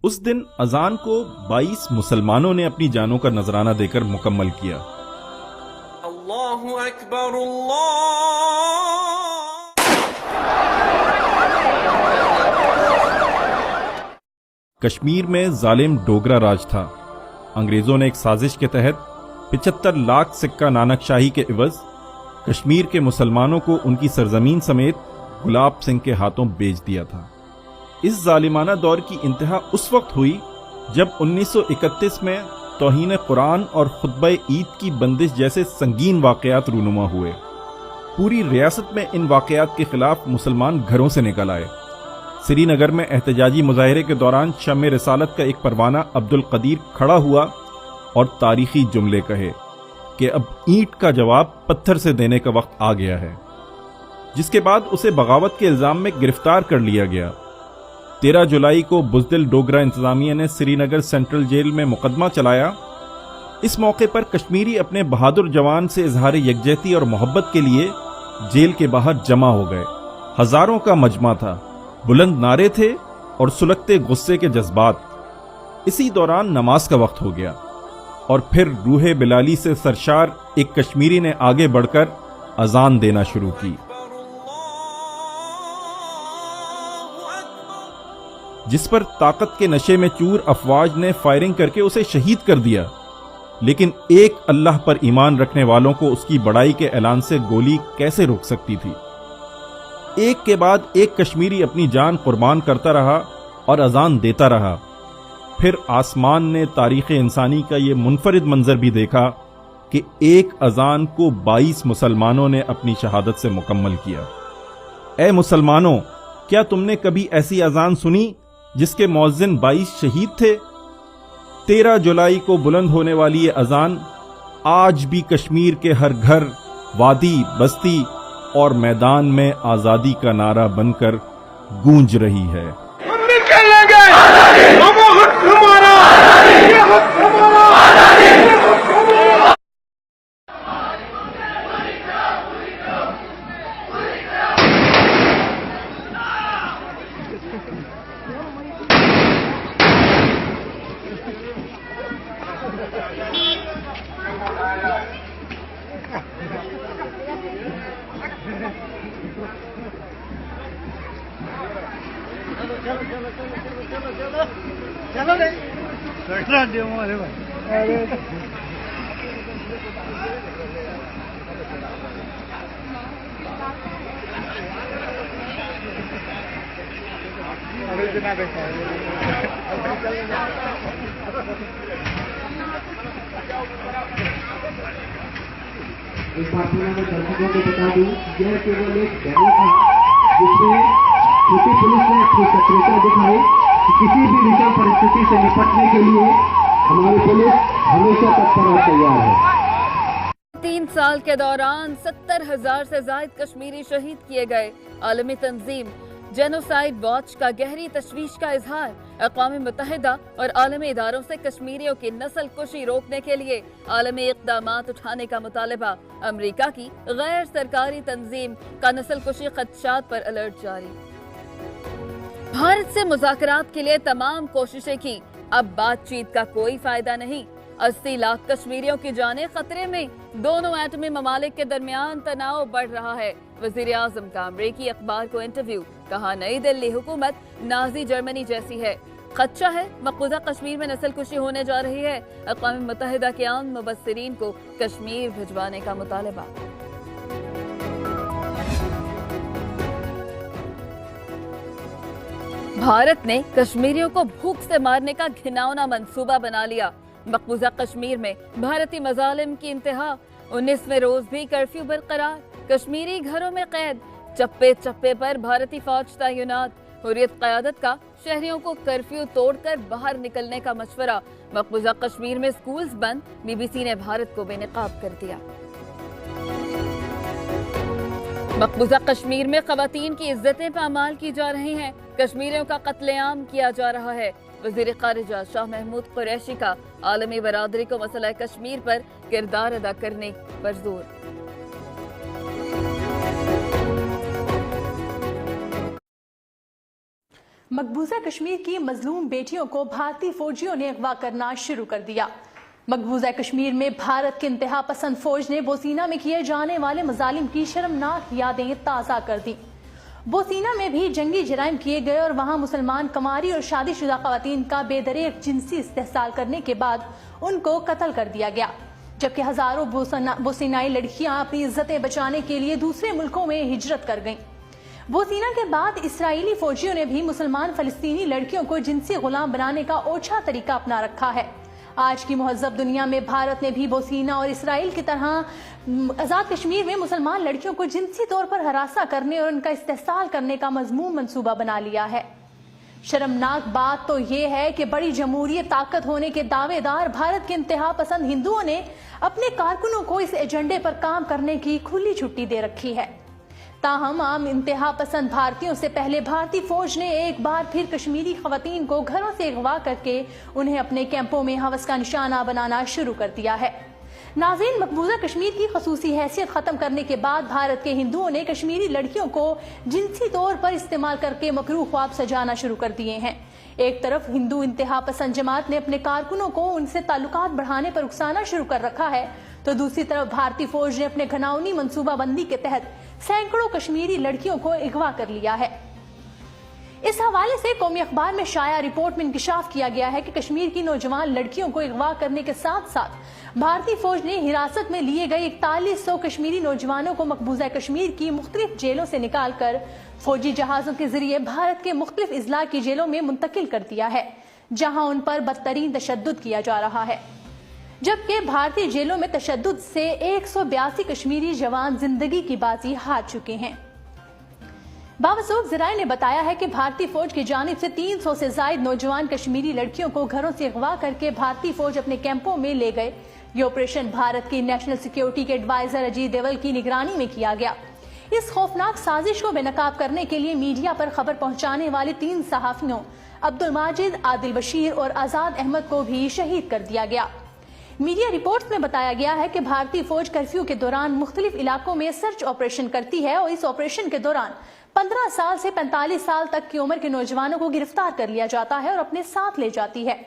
اس دن اذان کو 22 مسلمانوں نے اپنی جانوں کا نذرانہ دے کر مکمل کیا۔ اللہ اکبر اللہ۔ کشمیر میں ظالم ڈوگرا راج تھا۔ انگریزوں نے ایک سازش کے تحت 75 لاکھ سکہ نانک شاہی کے عوض کشمیر کے مسلمانوں کو ان کی سرزمین سمیت گلاب سنگھ کے ہاتھوں بیچ دیا تھا۔ اس ظالمانہ دور کی انتہا اس وقت ہوئی جب 1931 میں توہین قرآن اور خطبہ عید کی بندش جیسے سنگین واقعات رونما ہوئے۔ پوری ریاست میں ان واقعات کے خلاف مسلمان گھروں سے نکل آئے۔ سری نگر میں احتجاجی مظاہرے کے دوران شمع رسالت کا ایک پروانہ عبد القدیر کھڑا ہوا اور تاریخی جملے کہے کہ اب اینٹ کا جواب پتھر سے دینے کا وقت آ گیا ہے، جس کے بعد اسے بغاوت کے الزام میں گرفتار کر لیا گیا۔ 13 جولائی کو بزدل ڈوگرا انتظامیہ نے سری نگر سینٹرل جیل میں مقدمہ چلایا۔ اس موقع پر کشمیری اپنے بہادر جوان سے اظہار یکجہتی اور محبت کے لیے جیل کے باہر جمع ہو گئے۔ ہزاروں کا مجمع تھا، بلند نعرے تھے اور سلگتے غصے کے جذبات۔ اسی دوران نماز کا وقت ہو گیا اور پھر روح بلالی سے سرشار ایک کشمیری نے آگے بڑھ کر اذان دینا شروع کی، جس پر طاقت کے نشے میں چور افواج نے فائرنگ کر کے اسے شہید کر دیا۔ لیکن ایک اللہ پر ایمان رکھنے والوں کو اس کی بڑائی کے اعلان سے گولی کیسے روک سکتی تھی؟ ایک کے بعد ایک کشمیری اپنی جان قربان کرتا رہا اور اذان دیتا رہا۔ پھر آسمان نے تاریخ انسانی کا یہ منفرد منظر بھی دیکھا کہ ایک اذان کو 22 مسلمانوں نے اپنی شہادت سے مکمل کیا۔ اے مسلمانوں، کیا تم نے کبھی ایسی اذان سنی جس کے مؤذن 22 شہید تھے؟ 13 جولائی کو بلند ہونے والی یہ اذان آج بھی کشمیر کے ہر گھر، وادی، بستی اور میدان میں آزادی کا نعرہ بن کر گونج رہی ہے۔ ہم نکل لیں گے، ہم حق ہمارا، یہ حق ہمارا، یہ حق ہمارا۔ ایک بات میں درشکوں کو بتا دوں، یہ کیول ایک ڈیمو تھا جس میں چھوٹی پولیس نے اپنی سکریتا دکھائی کہ کسی بھی وشم پرستھتی سے نپٹنے کے لیے ہماری پولیس ہمیشہ تتپر اور تیار ہے۔ 3 سال کے دوران 70,000 سے زائد کشمیری شہید کیے گئے۔ عالمی تنظیم جینوسائیڈ واچ کا گہری تشویش کا اظہار۔ اقوام متحدہ اور عالمی اداروں سے کشمیریوں کی نسل کشی روکنے کے لیے عالمی اقدامات اٹھانے کا مطالبہ۔ امریکہ کی غیر سرکاری تنظیم کا نسل کشی خدشات پر الرٹ جاری۔ بھارت سے مذاکرات کے لیے تمام کوششیں کی، اب بات چیت کا کوئی فائدہ نہیں۔ 80 لاکھ کشمیریوں کی جانیں خطرے میں۔ دونوں ایٹمی ممالک کے درمیان تناؤ بڑھ رہا ہے۔ وزیر اعظم کا امریکی اخبار کو انٹرویو، کہا نئی دلی حکومت نازی جرمنی جیسی ہے۔ خدشہ ہے مقبوضہ کشمیر میں نسل کشی ہونے جا رہی ہے۔ اقوام متحدہ کے عام مبصرین کو کشمیر بھجوانے کا مطالبہ۔ بھارت نے کشمیریوں کو بھوک سے مارنے کا گھناؤنا منصوبہ بنا لیا۔ مقبوضہ کشمیر میں بھارتی مظالم کی انتہا۔ 19ویں روز بھی کرفیو برقرار، کشمیری گھروں میں قید، چپے چپے پر بھارتی فوج تعینات۔ حریت قیادت کا شہریوں کو کرفیو توڑ کر باہر نکلنے کا مشورہ۔ مقبوضہ کشمیر میں سکولز بند، بی بی سی نے بھارت کو بے نقاب کر دیا۔ مقبوضہ کشمیر میں خواتین کی عزتیں پامال کی جا رہی ہیں، کشمیریوں کا قتل عام کیا جا رہا ہے۔ وزیر خارجہ شاہ محمود قریشی کا عالمی برادری کو مسئلہ کشمیر پر کردار ادا کرنے پر زور۔ مقبوضہ کشمیر کی مظلوم بیٹیوں کو بھارتی فوجیوں نے اغوا کرنا شروع کر دیا۔ مقبوضہ کشمیر میں بھارت کے انتہا پسند فوج نے بوسینہ میں کیے جانے والے مظالم کی شرمناک یادیں تازہ کر دیں۔ بوسینہ میں بھی جنگی جرائم کیے گئے اور وہاں مسلمان کماری اور شادی شدہ خواتین کا بے دریغ جنسی استحصال کرنے کے بعد ان کو قتل کر دیا گیا، جبکہ ہزاروں بوسینائی لڑکیاں اپنی عزتیں بچانے کے لیے دوسرے ملکوں میں ہجرت کر گئیں۔ بوسینہ کے بعد اسرائیلی فوجیوں نے بھی مسلمان فلسطینی لڑکیوں کو جنسی غلام بنانے کا اوچھا طریقہ اپنا رکھا ہے۔ آج کی مہذب دنیا میں بھارت نے بھی بوسینہ اور اسرائیل کی طرح آزاد کشمیر میں مسلمان لڑکیوں کو جنسی طور پر ہراساں کرنے اور ان کا استحصال کرنے کا مذموم منصوبہ بنا لیا ہے۔ شرمناک بات تو یہ ہے کہ بڑی جمہوری طاقت ہونے کے دعوے دار بھارت کے انتہا پسند ہندوؤں نے اپنے کارکنوں کو اس ایجنڈے پر کام کرنے کی کھلی چھٹی دے رکھی ہے۔ تاہم عام انتہا پسند بھارتیوں سے پہلے بھارتی فوج نے ایک بار پھر کشمیری خواتین کو گھروں سے اغوا کر کے انہیں اپنے کیمپوں میں ہوس کا نشانہ بنانا شروع کر دیا ہے۔ ناظرین، مقبوضہ کشمیر کی خصوصی حیثیت ختم کرنے کے بعد بھارت کے ہندوؤں نے کشمیری لڑکیوں کو جنسی طور پر استعمال کر کے مکروہ خواب سجانا شروع کر دیے ہیں۔ ایک طرف ہندو انتہا پسند جماعت نے اپنے کارکنوں کو ان سے تعلقات بڑھانے پر اکسانا شروع کر رکھا ہے، تو دوسری طرف بھارتی فوج نے اپنے گھناؤنی منصوبہ بندی کے تحت سینکڑوں کشمیری لڑکیوں کو اغوا کر لیا ہے۔ اس حوالے سے قومی اخبار میں شائع رپورٹ میں انکشاف کیا گیا ہے کہ کشمیر کی نوجوان لڑکیوں کو اغوا کرنے کے ساتھ ساتھ بھارتی فوج نے حراست میں لیے گئے 4100 کشمیری نوجوانوں کو مقبوضہ کشمیر کی مختلف جیلوں سے نکال کر فوجی جہازوں کے ذریعے بھارت کے مختلف اضلاع کی جیلوں میں منتقل کر دیا ہے، جہاں ان پر بدترین تشدد کیا جا رہا ہے، جبکہ بھارتی جیلوں میں تشدد سے 182 کشمیری جوان زندگی کی بازی ہار چکے ہیں۔ باوثوق ذرائع نے بتایا ہے کہ بھارتی فوج کی جانب سے 300 سے زائد نوجوان کشمیری لڑکیوں کو گھروں سے اغوا کر کے بھارتی فوج اپنے کیمپوں میں لے گئے۔ یہ آپریشن بھارت کی نیشنل سیکیورٹی کے ایڈوائزر اجیت ڈوال کی نگرانی میں کیا گیا۔ اس خوفناک سازش کو بے نقاب کرنے کے لیے میڈیا پر خبر پہنچانے والے 3 صحافیوں عبدالماجد، عادل بشیر اور آزاد احمد کو بھی شہید کر دیا گیا۔ میڈیا رپورٹس میں بتایا گیا ہے کہ بھارتی فوج کرفیو کے دوران مختلف علاقوں میں سرچ آپریشن کرتی ہے اور اس آپریشن کے دوران 15 سال سے 45 سال تک کی عمر کے نوجوانوں کو گرفتار کر لیا جاتا ہے اور اپنے ساتھ لے جاتی ہے۔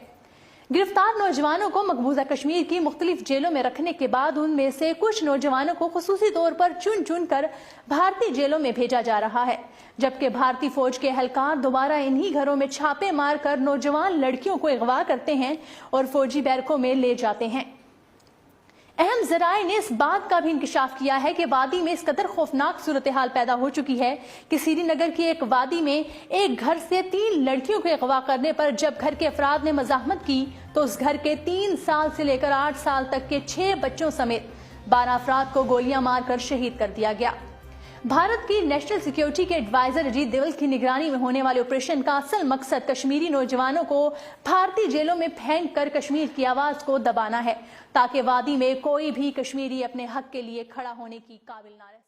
گرفتار نوجوانوں کو مقبوضہ کشمیر کی مختلف جیلوں میں رکھنے کے بعد ان میں سے کچھ نوجوانوں کو خصوصی طور پر چن کر بھارتی جیلوں میں بھیجا جا رہا ہے، جبکہ بھارتی فوج کے اہلکار دوبارہ انہی گھروں میں چھاپے مار کر نوجوان لڑکیوں کو اغوا کرتے ہیں اور فوجی بیرکوں میں لے جاتے ہیں۔ اہم ذرائع نے اس بات کا بھی انکشاف کیا ہے کہ وادی میں اس قدر خوفناک صورتحال پیدا ہو چکی ہے کہ سری نگر کی ایک وادی میں ایک گھر سے 3 لڑکیوں کو اغوا کرنے پر جب گھر کے افراد نے مزاحمت کی تو اس گھر کے 3 سال سے لے کر 8 سال تک کے 6 بچوں سمیت 12 افراد کو گولیاں مار کر شہید کر دیا گیا۔ بھارت کی نیشنل سیکیورٹی کے ایڈوائزر اجیت ڈوال کی نگرانی میں ہونے والے آپریشن کا اصل مقصد کشمیری نوجوانوں کو بھارتی جیلوں میں پھینک کر کشمیر کی آواز کو دبانا ہے، تاکہ وادی میں کوئی بھی کشمیری اپنے حق کے لیے کھڑا ہونے کی قابل نہ رہے۔